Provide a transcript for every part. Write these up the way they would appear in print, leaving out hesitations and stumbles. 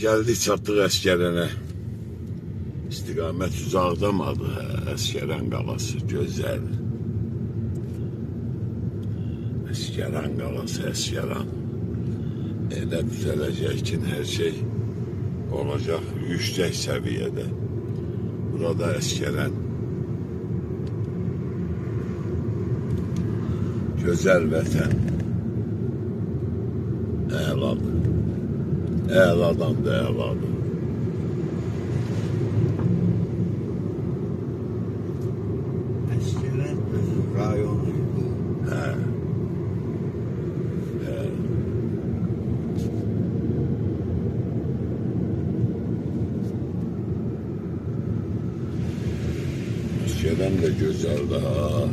Geldik çatdıq Əskərənə. İstiqamət uzaqdamadı. Əskərən qalası gözəl. Əskərən qalası, Əskərən. Elə düzələcək ki, hər şey olacaq yüksək səviyyədə. Burada Əskərən gözəl vətən. Əladır. Əladan da əladır. Əskərən rayonu. Hə. Əskərən də gözəldir ha.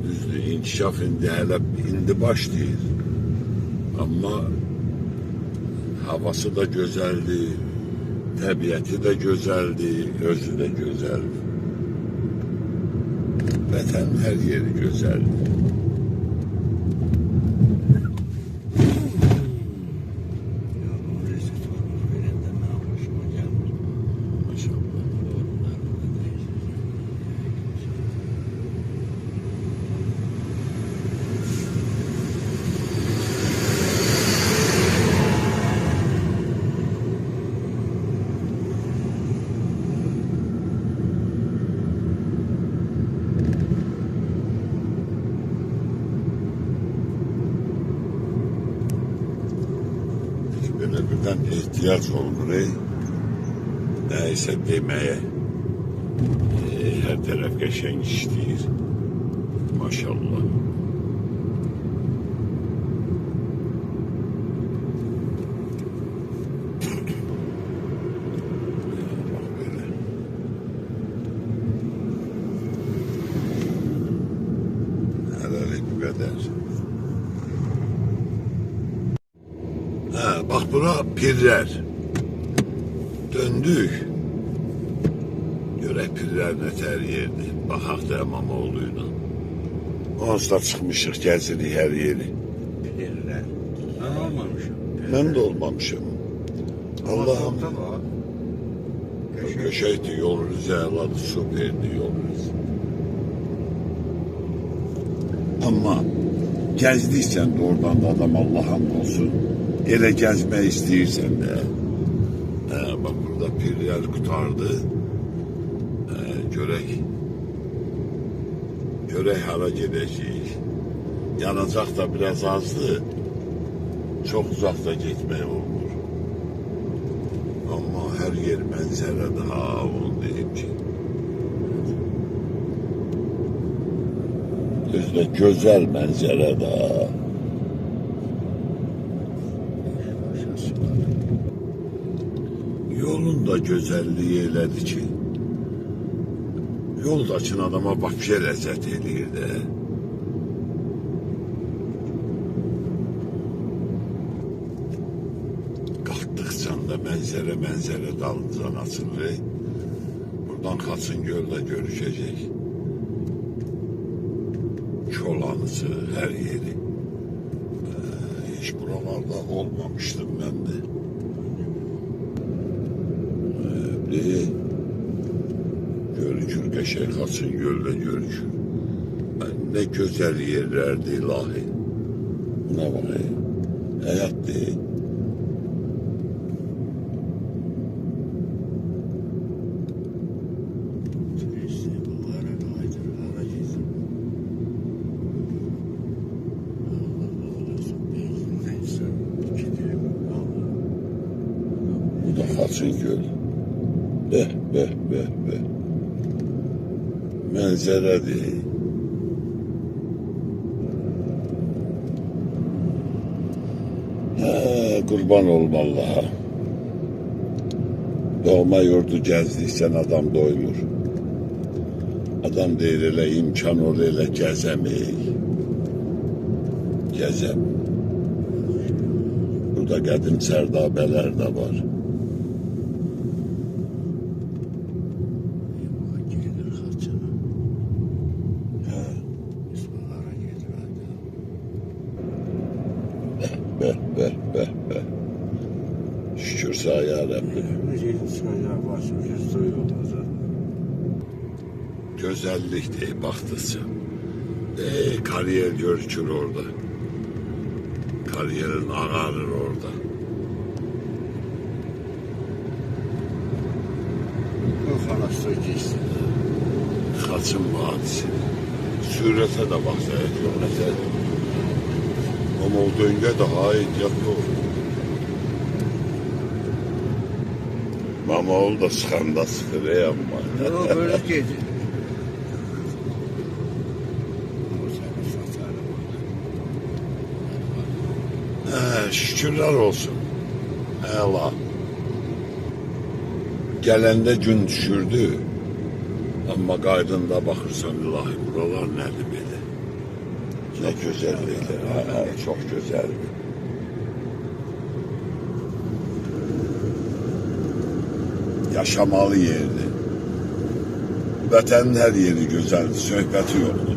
Düzdür, inkişaf indi başlayır. Amma havası da gözəldir, təbiəti də gözəldir, özü də gözəldir. Vətən hər yeri gözəldir. Böyle birden ihtiyaç olur. Neyse demeye. Her taraf geçen işleyir. Maşallah. Bak böyle. Herhalde bu kadar. Bak bura pirler. Döndük. Görək pirlər nətər yerdir. Baxaq da İmamoğlu'yla. Onsuz da çıxmışıq, gəzirik hər yeri. Pirlər. Mən olmamışım. Mən də olmamışım. Allah'ım. Köşəkdir, yol rüzə əladır, süperdir yol rüzə. Amma gəzdiksən də oradan da adam Allah'ım olsun. Elə gəzmək istəyirsən də. Bak burada pirlər qutardı. Görək hara gedəcəyik. Yanacaq da biraz azdır. Çox uzaqda getmək olmur. Amma hər yer mənzərədir ha, onu deyim ki. Özdə gözəl mənzərədir ha. Yolun da gözəlliyi elədir ki, yoldakın adama vapşe ləzzət eləyir də. Qalxdıqcan da mənzərə dalıncan açılır. Buradan Xaçın göldə görüşəcək. Çolanısı, hər yeri. Hiç buralarda olmamışdım mən də. Görükür qəşəng Xaçın göldə görükür. Ne gözəl yerlərdir ilahi. Ne var həyatdır. Bu da Xaçın göl. Beh. Mənzərədir. Qurban olma Allah'a. Doğma yurdu gəzdiksən adam doymur. Adam deyir elə imkan ol elə gəzəməyik. Gəzəm. Burada qədim sərdabələr də var. Şükür şükür sağ ya Rabbi. Güzellik değil baktıkça. Kariyer görükür orada. Kariyerin ağarır orada. Kaçın vadisi. Surete de baksaydı görmese. Ama o döngü daha ehtiyatlı olur. Mama ol da sıkanda sıkır ey amma. Yok böyle değil. Şükürler olsun. Allah. Gelende gün düşürdü. Ama kaydında bakırsan ilahi buralar nedir böyle? Ne güzellikler. Çok güzel. Yaşamalı yerdi. Vətənin her yeri güzeldi. Söhbəti yoktu.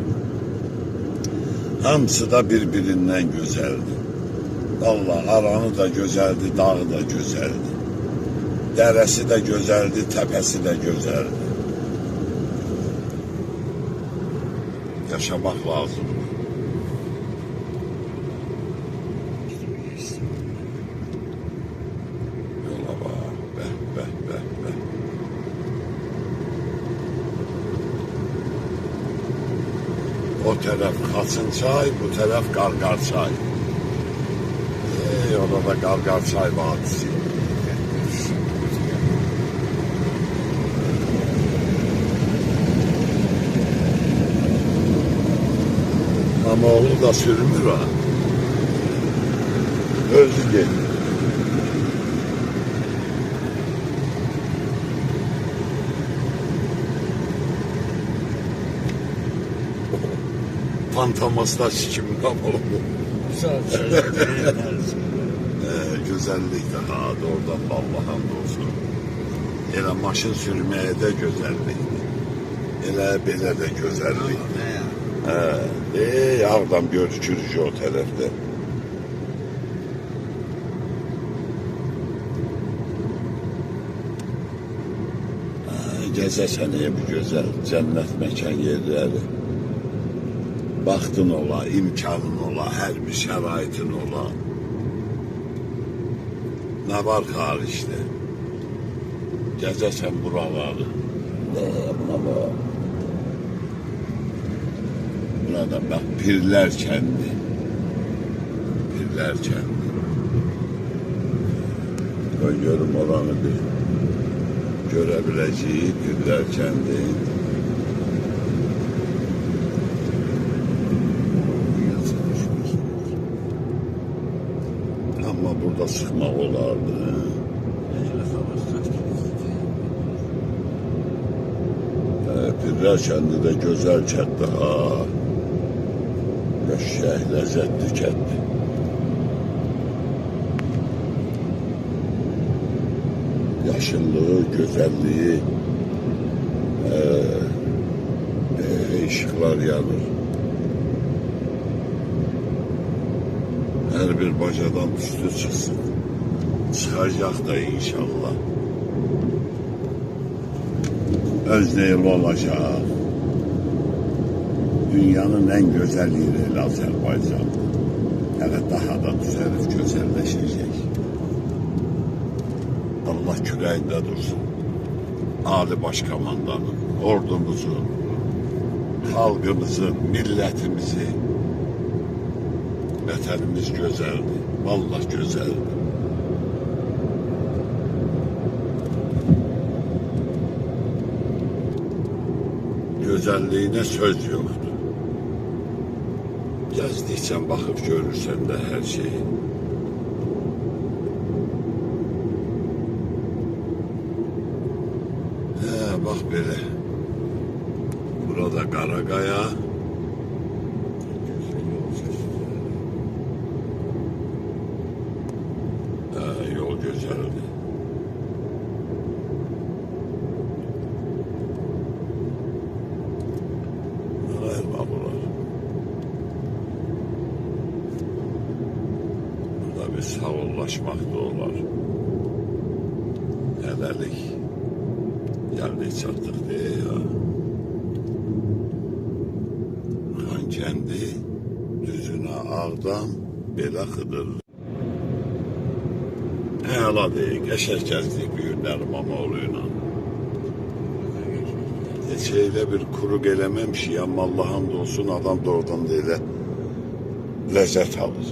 Hamısı da birbirinden güzeldi. Allah aranı da güzeldi, dağı da güzeldi. Deresi de güzeldi, tepesi de güzeldi. Yaşamak lazım. Yola bak, be. O taraf Kasınçay, bu taraf Gargarçay. Orada Gargarçay Vadisi. Ama oğlu da sürünür ha. Özü geliyor. Fantomaslar çekimine oldu. Güzellik de ha oradan Allah hamdolsun. Elə maşın sürmeye de güzellikdi. Elə belə de güzellikdi. Ağdam görükürüz o tarafta. Gezəsən bu güzel cennet mekan yerleri. Baktın ola, imkanın ola, her bir şəraitin ola. Ne var xaricdə? Gəzəsən buraları. Buna bak. Burada bak Pirlər kəndi. Pirlər kəndi. Qoy görüm oranı bir görebileceği Pirlər kəndi. Ama burada sıkmak olardı. Pirlər kəndi də gözəl kətdi ha. Qəşəng, ləzzətli kətdi. Yaşıllığı, gözəlliyi, ışıklar yanır. Her bir bacadan üstü çıksın. Çıkacak da inşallah. Özdeyli olacak. Dünyanın en güzel yeri Azerbaycan. Evet daha da düzelip güzelleşecek. Allah küreğinde dursun. Ali Başkomandanın, ordumuzun, halkımızın, milletimizin, vətənimiz gözəldir. Vallahi gözəldir. Gözəlliyinə söz yoxdur. Gəzdikcə baxıb görürsən də hər şeyi. Bax belə. Burada Qaraqaya. Yol güzeldi. Elma bular. Burada bir sağollaşmak da olar. hələlik. Gəldik çatdıq deyə ya. Xankəndi, düzünə Ağdam, belə Xıdır. Əla deyil, qəşəng gəzdik bu günləri Mamoğlu ilə. Heç elə bir kuruq eləməmişik, amma Allah hamd olsun adam da oradan da elə ləzzət alır.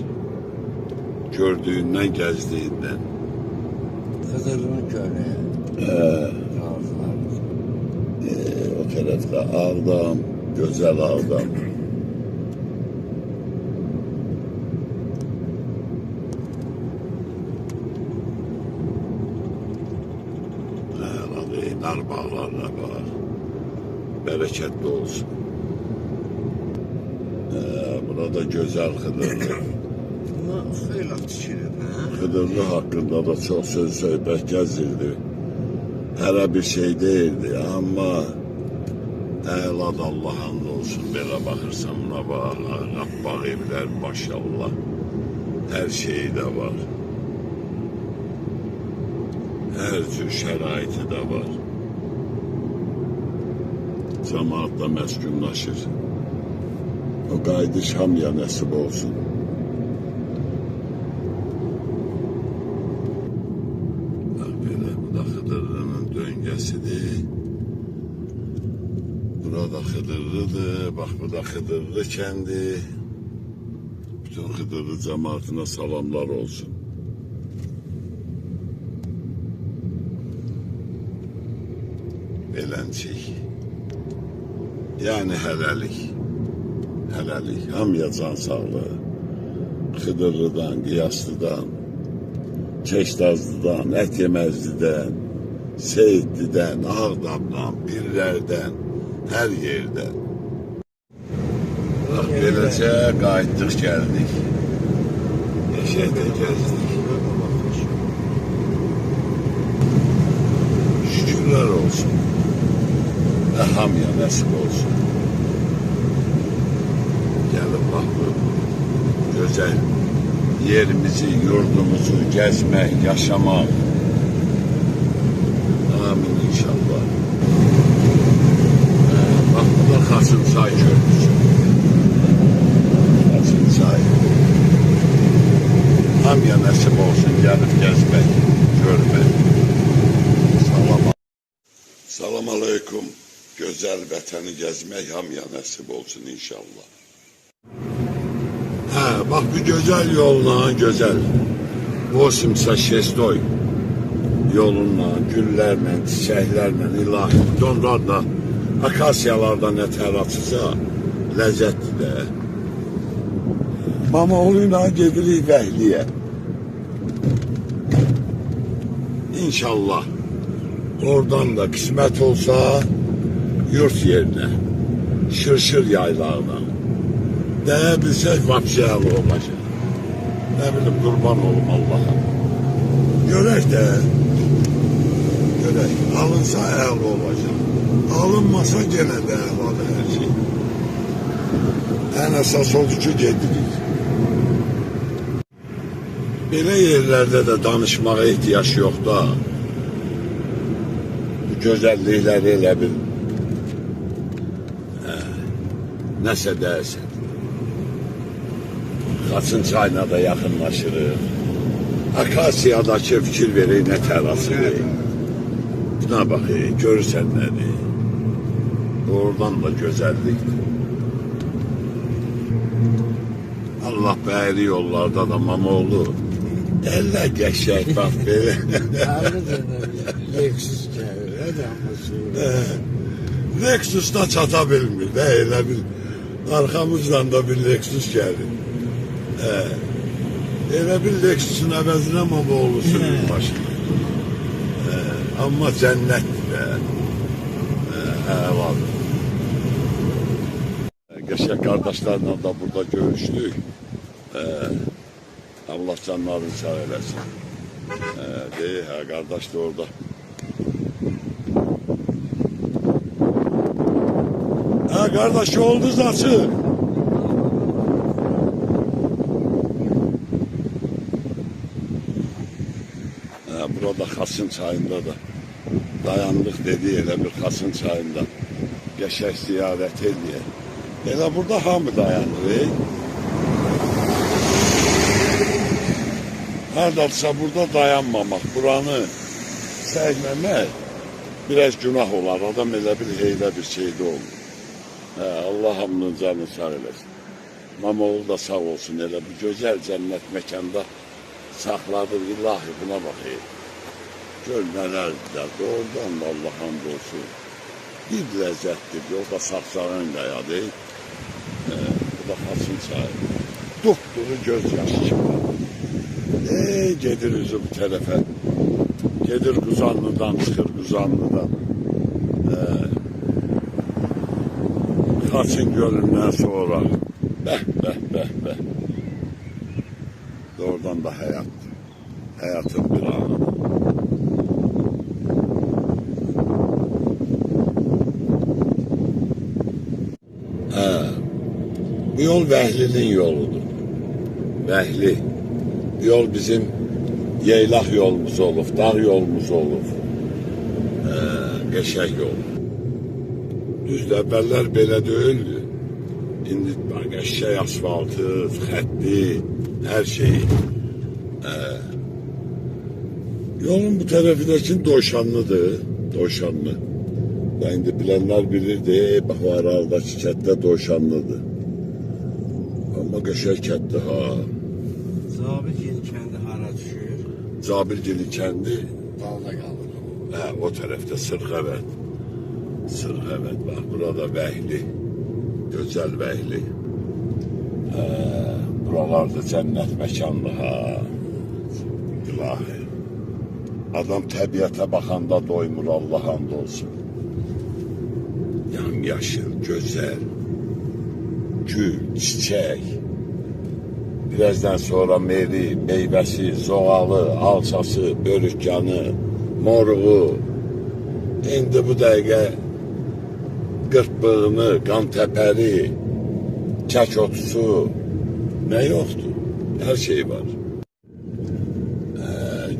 Gördüyündən, gəzdiyindən. Kızılın köleği. O tərəfdə Ağdam, gözəl Ağdam. Nar bağlarına var. Bərəkətli olsun. Burada gözəl Xıdırlı. Buna xeyla tikilib, hə? Xıdırlı haqqında da çox söz söhbət gəzirdi. Hərə bir şey deyirdi, amma əlad Allah hamd olsun, belə baxırsan buna bax, qabbaq evlər, maşallah, hər şey də var. Hər cür şəraiti də var. Cəmaat da məskunlaşır. O qayıdış hamıya nəsib olsun. Belə, bu da Xıdırlının döngəsidir. Burada Xıdırlıdır, bax bu da Xıdırlı kəndi. Bütün Xıdırlı cəmaatına salamlar olsun. Beləncik. Yəni hələlik. Hələlik. Hamıya can sağlığı. Xıdırlıdan, Qiyaslıdan, Keşdazlıdan, Ətyeməzlidən, Seyidlidən, Ağdamdan, Birlərdən, hər yerdən. Bax, beləcə qayıtdıq, gəldik. Qəşəngdə gəzdik. Şükürlər olsun. Və hamıya nəsib olsun. Gəlib bax bu gözəl yerimizi, yurdumuzu gəzmək, yaşamaq. Amin inşallah. Bax bu da Xaçınçay körpüsü. Xaçınçay. Hamıya nəsib olsun gəlib gəzmək, görmək. Salam aleykum. Gözəl vətəni gəzmək hamıya nəsib olsun inşallah. Hə, bax bu gözəl yolla, gözəl. 86 yolunla, güllərlə, çiçəklərlə, ilahi. Onlar da akasiyalardan nətər açıca ləzzətdir də. Mamoğlu ilə gedirik Vəhliyə. İnşallah. Oradan da qismət olsa yurt yerinə, şırşır yaylağına. Dəyə bilsək vapşə əli olacaq. Nə bilim, qurban olum Allah'a. Görək də, görək. Alınsa əli olacaq. Alınmasa gene də əladır hər şey. Ən əsas oldu ki, gedirik. Belə yerlərdə də danışmağa ehtiyac yox da. Gözəllikləri elə bil nəsə dəyəsən. Xaçınçayına da yaxınlaşırıq. Akasiyadakı fikir verək nə tərasıdır. Buna bax, görürsən nədir. Oradan da gözəllikdir. Allah bəyri yollarda da Mamoğlu. Elə qəşək bax belə. Lexus gəlir, adamı Lexus da çata bilmir də, elə bil arxamızdan da bir Lexus gəlir. Elə bir Lexusun əvəzinə Mamoğlu sürür başına. Amma cənnətdir də. Əladır. Qəşək qardaşlarla da burada görüşdük. Allah canlarını sağ eləsin. Deyir, qardaş da orada. Qardaş, yolunuz açıq. Burada Xaçınçayında da dayandık dedi elə bir Xasın çayında qəşəng ziyarət eləyək. Elə burada hamı dayanır. Hardadsa burada dayanmamaq, buranı səyləmək biraz günah olar. Adam elə bir heylə bir şeydə olur. Allah hamının canını sağ eləsin. Mamoğlu da sağ olsun, elə bu gözəl cənnət məkanda saxladır. İlahi buna baxayım. Gör nələr güzel, doğrudan da Allah hamd olsun. Bir ləzzətdir, o da Saxsağın qayadır. Bu da Xasın çayı. Dupduru göz yaşı kimi. Gedir üzü bu tərəfə. Gedir Quzanlıdan, çıxır Quzanlıdan. Xasın gölündən sonra. Bəh, bəh, bəh, bəh. Doğrudan da həyatdır. Həyatın bir anıdır. Bu yol Vəhli'nin yoludur. Vəhli. Bu yol bizim yeylaq yolumuz olub, dağ yolumuz olub. Qəşəng yol. Düzdür, əvvəllər belə deyildi. İndi qəşəng asfaltı, xətti, hər şeyi. Yolun bu tərəfindəki Doşanlıdır. Doşanlı. İndi bilənlər bilirdi, bax o aralıdakı kətdə Doşanlıdır. Amma qəşəng kətdir ha. Zabirgil kəndi hara düşür? Zabirgil kəndi Dalda qalır. o tərəfdə Sırxəvət. Sırxəvət, bax burada Vəhli. Gözəl Vəhli. Buralarda cənnət məkanlı ha. İlahi. Adam təbiətə baxanda doymur, Allah hamd olsun. Yamyaşıl, gözəl, gül, çiçək. Birazdan sonra meyri, meyvəsi, zoğalı, alçası, börükkanı, moruğu. İndi bu dəqiqə qırpbığını, qantəpəri, kək otusu, nə yoxdur? Hər şey var.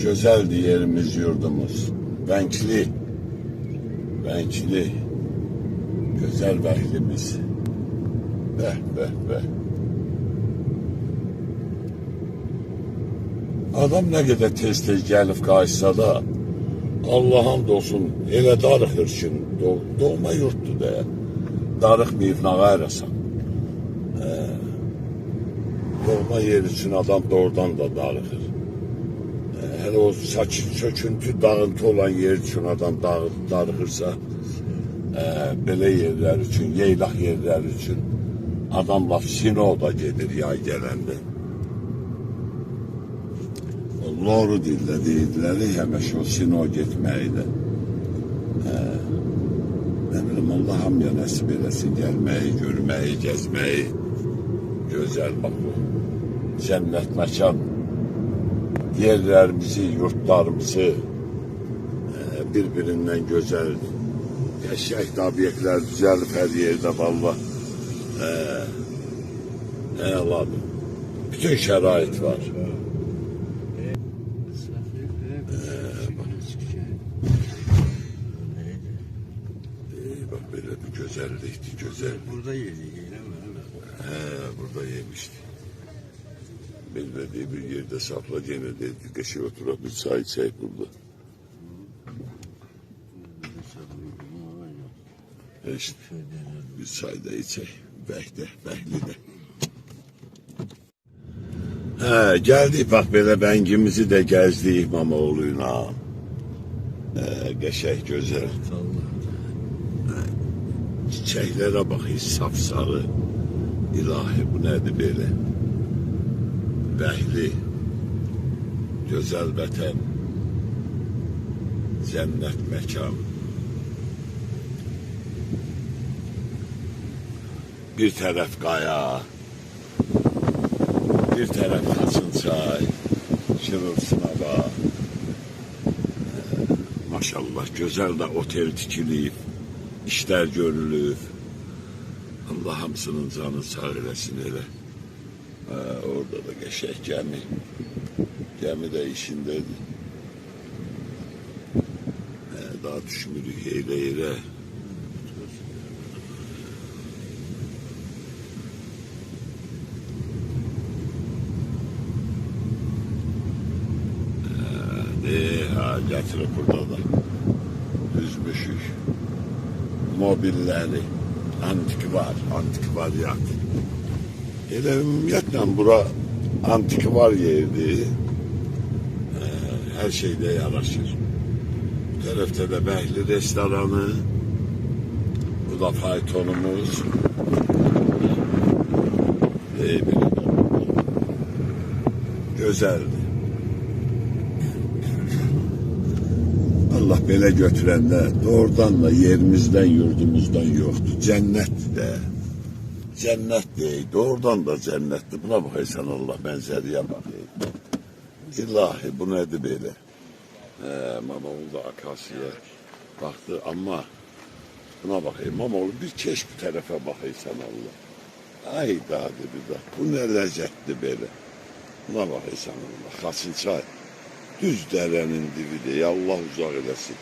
Gözəldir yerimiz, yurdumuz. Vənkli, vənkli. Gözəl Vəhlimiz. Bəh, bəh, bəh. Adam nə qədər tez-tez gəlib qayıtsa da, Allah hamd olsun, elə darıxır ki, doğma yurtdur da, darıxmayıb nağa arasan. Doğma yer üçün adam doğrudan da darıxır. Hələ o söküntü, dağıntı olan yer üçün adam darıxırsa, belə yerlər üçün, yeylaq yerlər üçün adam laf Sinoda gedir yay gələndə. Loru dildə deyirlər, həməşə o Sino getməkdə. Nə bilim, Allah hamıya nəsib eləsin, gəlməyi, görməyi, gəzməyi. Gözəl bax bu. Cənnət məkan. Yerlərimizi, yurtlarımızı bir-birindən gözəldir. Qəşəng obyektlər düzəlib hər yerdə valla. Əladır. Bütün şərait var. Bak belə bir gözəllikdir, gözəl. Burada yedik, eləmə. Burada yemişdi. Bilmediği bir yerde sapla gene dedi. Qəşəng oturaq bir çay içək burada. İşte bir çay da içək. Bəhlidə. Gəldik bax belə bəngimizi də gəzdik İmamoğlu'yla. Qəşəng gözəl. Çiçəklərə baxıyız, sapsarı. İlahi bu nədir belə? Vəhli, gözəl vətən, cənnət məkan. Bir tərəf qaya, bir tərəf Xasın çay, şırılsın hava. Maşallah, gözəl də otel tikilib, işlər görülüb. Allah hamısının canı sağ eləsin elə. Orada da qəşəng gəmi. Gəmi də işindədir. daha düşmürük eyle. Ha, getirip burada da düzmüşük. Mobilleri, antikvariyat. Elə ümumiyyətlə bura antikvar yerdir. Her şeyde yaraşır. Bu tarafta da Bəhli restoranı. Bu da faytonumuz. Güzeldi. Allah belə götürəndə doğrudan da yerimizdən, yurdumuzdan yoktu. Cennetdi de. Cennetdi. Doğrudan da cennetdi. Buna bakaysan Allah benzeriye bakayım. İlahi bu nedir böyle? Mamoğlu da akasiye baktı ama buna bakayım. Mamoğlu bir keş bu tarafa bakaysan Allah. Ay daha dedi de bu ne lezzetli böyle. Buna bakaysan Allah. Kasılçay. Düz derenin dibi de Allah uzak eləsin.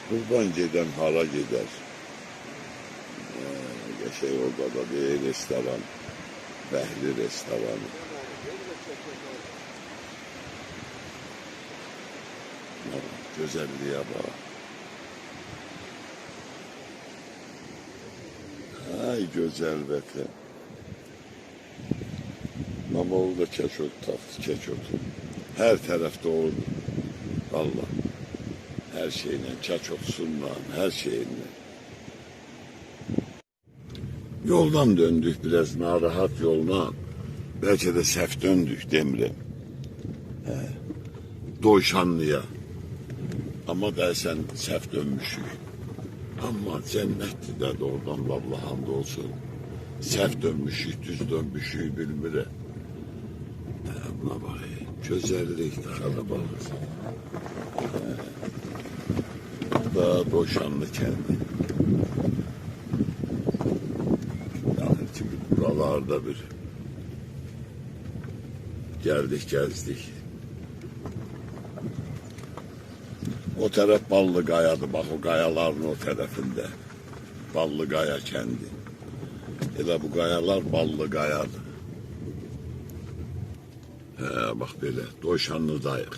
Buradan giden hara gider. Şey orada da bir restoran. Bəhli restoranı. Güzelliğe bak. Ay güzel vətən. Mamoğlu da keçot tapdı, keçotu. Her tarafta oldu. Valla. Her şeyle, keçotsunla, her şeyinle. Yoldan döndük biraz narahat yoldan. Belki de səhv döndük demirəm. Doyşanlıya. Ama dersen səhv dönmüşük. Ama cennetdir de oradan Allah hamd olsun. Səhv dönmüşük, düz dönmüşük bilmirəm. Buna bakayım. Güzellik daha bakır. Da Doyşanlı kendi. Yani çünkü buralarda bir geldik gezdik. O taraf Ballıgaya'dı. Bak o gayaların o tarafında. Ballıgaya kendi. Elə bu gayalar Ballıgaya'dı. Bak böyle Doyşanlı'dayıq.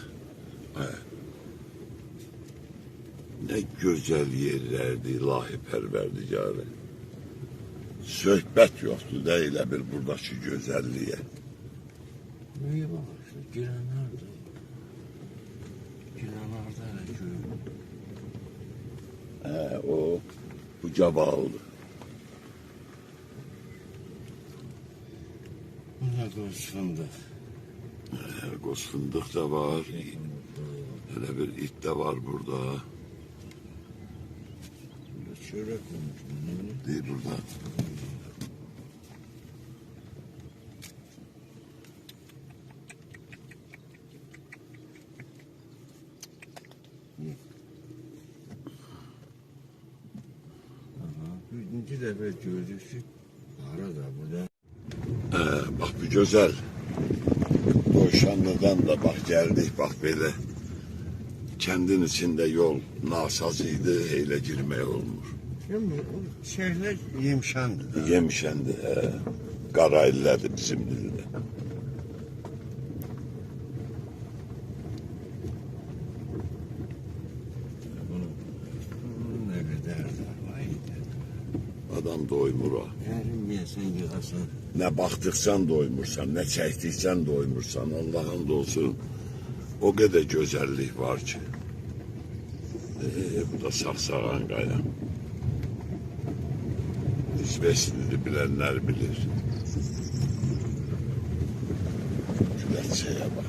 Ne güzel yerlerdi ilahi perverdigarı. Söhbət yoktu da elə bir buradaki güzelliğe. Neye bak işte girenler de. Girenler de O bu cabaldı. ne göz fındık. Goz fındık da var. Hele bir it de var burada. Çörek olmuş. Değil burada. Birinci defa gördük. Arada burada. Bak bu güzel. Doyşanlı'dan da bak geldik bak böyle. Kendin içinde yol nasazıydı, eyle girmeye olmur. Şimdi o şeyler yemşandı. Yemişendi. Karayellerdi bizim dilde. Bunun ne kadar da vaydı. Adam doymur o. Yarın yesen yığasan. Ne baktıksan doymursan, ne çektiksen doymursan Allah'ın olsun. O kadar güzellik var ki. Bu da Saksağan Kaya. İsveçli'yi bilenler bilir. Güleçeye bak.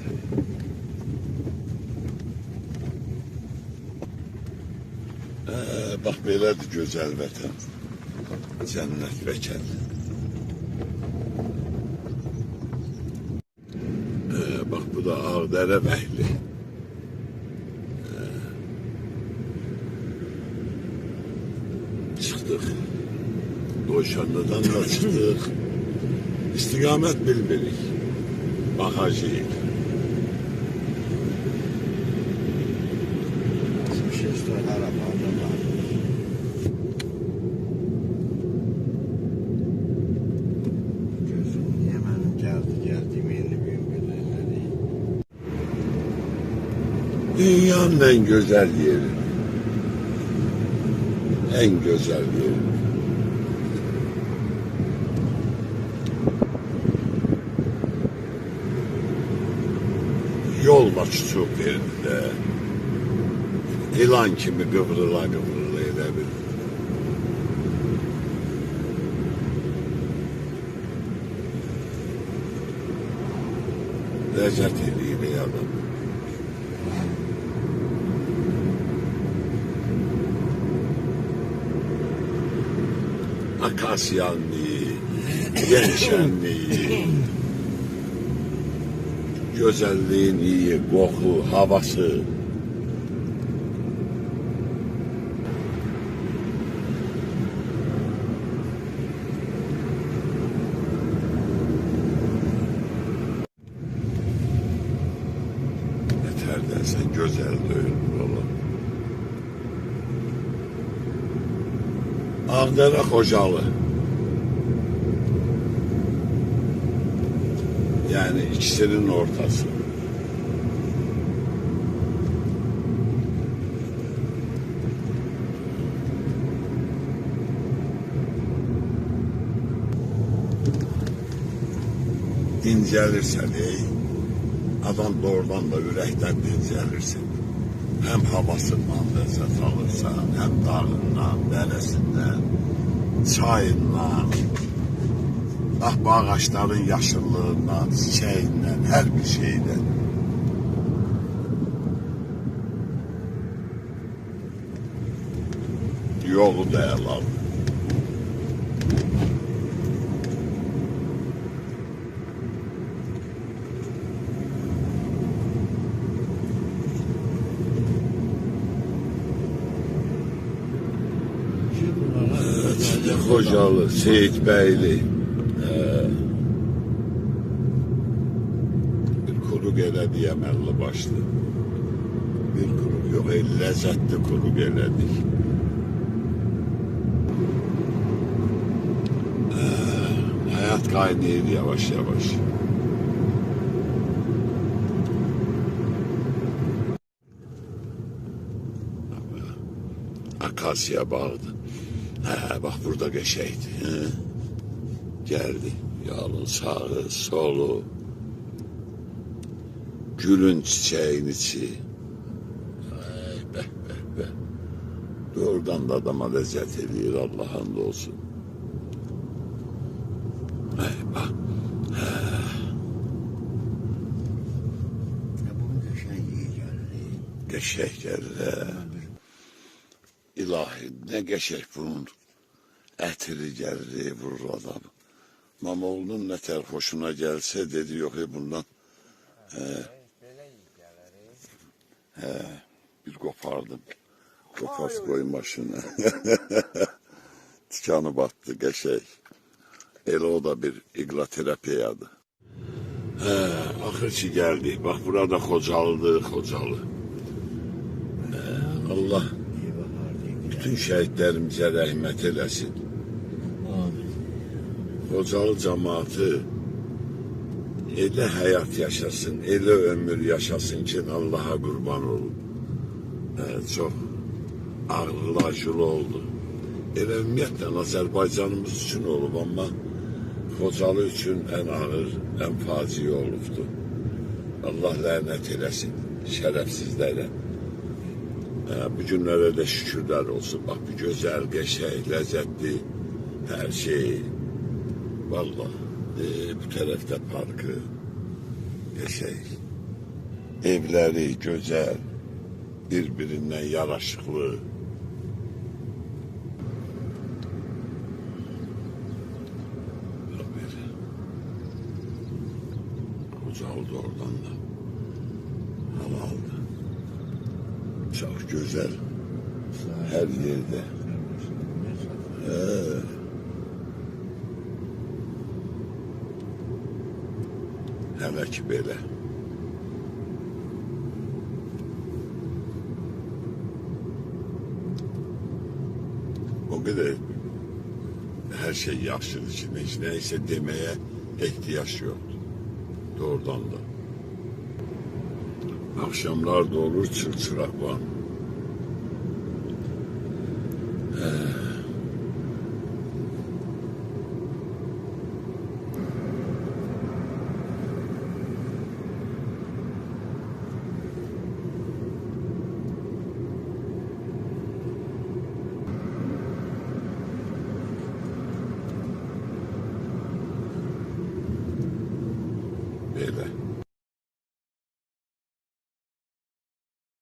Bak belədir gözəl vətən. Cənnət vəkəl. Bak bu da Ağdərə Bəhli. Çıktık. Doyşanlı'dan da çıktık. İstikamet bilmirik. Bakacağız. Şimdi araba. Dünyanın en güzel yeri. En güzel yeri. Yol maçı verdi. İlan kimi kıvrıla elə bir. Ləzzət eləyir adam. Akasyanlığı, gençenliği, güzelliğin iyi, koku, havası. Yeter dersen güzel değil valla. Ağdere Xocalı. Yani ikisinin ortası. Dincəlirsən, adam doğrudan da ürəkdən dincəlirsən. Hem havasından lezzet alırsan, hem dağından, deresinden, çayından, bak bu ağaçların yaşıllığından, çiçeğinden, her bir şeyden. Yolu da helal. Xocalı, Seyitbəyli. Bir kuruk elədik əməlli başlı. Bir kuruk yok, lezzetli kuruk elədik. Hayat kaynayır yavaş yavaş. Akasya bağdı. Bak burada geçeydi. Geldi. Yolun sağı, solu. Gülün çiçeğin içi. Ay be be be. Doğrudan da adama lezzet ediyor, Allah hamdolsun. Ay bak. Bunun geçen iyi geldi. Geçek geldi. İlahi ne geçek bunun. Etiri geldi vurur adamı. Mamoğlu'nun ne ter hoşuna gelse dedi yok bundan. Bir kopardım. Kopars koyun başına. Tikanı battı geçek. Ele o da bir igla terapiyadı. Ahırçı geldi. Bak burada Xocalı'dır, Xocalı. Allah bütün şehitlerimize rahmet eylesin. Xocalı cemaati elə hayat yaşasın, elə ömür yaşasın ki Allah'a kurban olun. Çok ağırlı acılı oldu. Elə ümumiyyətlə Azərbaycanımız üçün olub ama Xocalı üçün en ağır, en facia olubdu. Allah lanet eylesin şerefsizlere. Bu günlere de şükürler olsun. Bak bir güzel, geçey, lezzetli her şey. Vallahi bu tarafta parkı, geçey. Evleri güzel, birbirinden yaraşıklı. Xocalı da oradan da halaldı. Çok güzel. Her yerde. Hele ki böyle. O kadar her şey yaxşıdır içinde. Hiç neyse demeye ihtiyaç yoktu. Doğrudan da. Akşamlar da olur çırçırak var.